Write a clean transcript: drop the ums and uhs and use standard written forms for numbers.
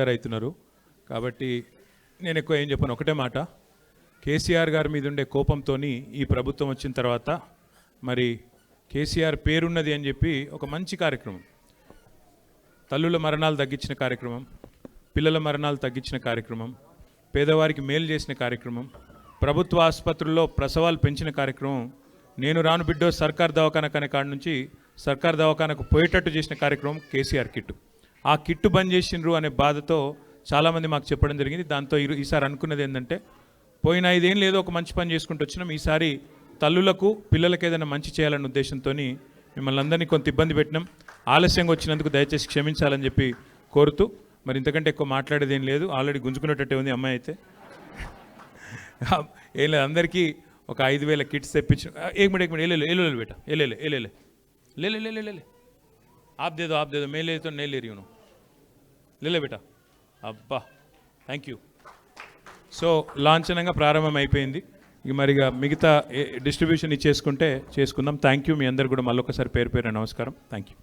అవుతున్నారు కాబట్టి నేను ఎక్కువ ఏం చెప్పను. ఒకటే మాట, కేసీఆర్ గారి మీద ఉండే కోపంతో ఈ ప్రభుత్వం వచ్చిన తర్వాత మరి కేసీఆర్ పేరున్నది అని చెప్పి ఒక మంచి కార్యక్రమం, తల్లుల మరణాలు తగ్గించిన కార్యక్రమం, పిల్లల మరణాలు తగ్గించిన కార్యక్రమం, పేదవారికి మేలు చేసిన కార్యక్రమం, ప్రభుత్వ ఆసుపత్రుల్లో ప్రసవాలు పెంచిన కార్యక్రమం, నేను రాను బిడ్డో సర్కార్ దవాఖానకు అనే కాడ నుంచి సర్కార్ దవాఖానకు పోయేటట్టు చేసిన కార్యక్రమం కేసీఆర్ కిట్టు. ఆ కిట్టు బంద్ చేసిండ్రు అనే బాధతో చాలామంది మాకు చెప్పడం జరిగింది. దాంతో ఈసారి అనుకున్నది ఏంటంటే, పోయిన 5 ఏళ్ళు ఏదో ఒక మంచి పని చేసుకుంటూ వచ్చినాం, ఈసారి తల్లులకు పిల్లలకు ఏదైనా మంచి చేయాలన్న ఉద్దేశంతో మిమ్మల్ని అందరినీ కొంత ఇబ్బంది పెట్టినాం. ఆలస్యంగా వచ్చినందుకు దయచేసి క్షమించాలని చెప్పి కోరుతూ, మరి ఇంతకంటే ఎక్కువ మాట్లాడేది ఏం లేదు. ఆల్రెడీ గుంజుకునేటట్టే ఉంది అమ్మాయి అయితే. ఏం లేదు, అందరికీ ఒక 5,000 కిట్స్ తెప్పించిన. एक मिनट ले बेटा, ले आप दे दो मैं ले तो नहीं ले रही हूँ, ले बेटा. అబ్బా, థ్యాంక్ యూ. సో లాంఛనంగా ప్రారంభం అయిపోయింది. ఇక మరిగా మిగతా డిస్ట్రిబ్యూషన్ ఇచ్చేసుకుంటే చేసుకుందాం. Thank you. మీ అందరు కూడా మళ్ళొకసారి పేరు నమస్కారం. Thank you.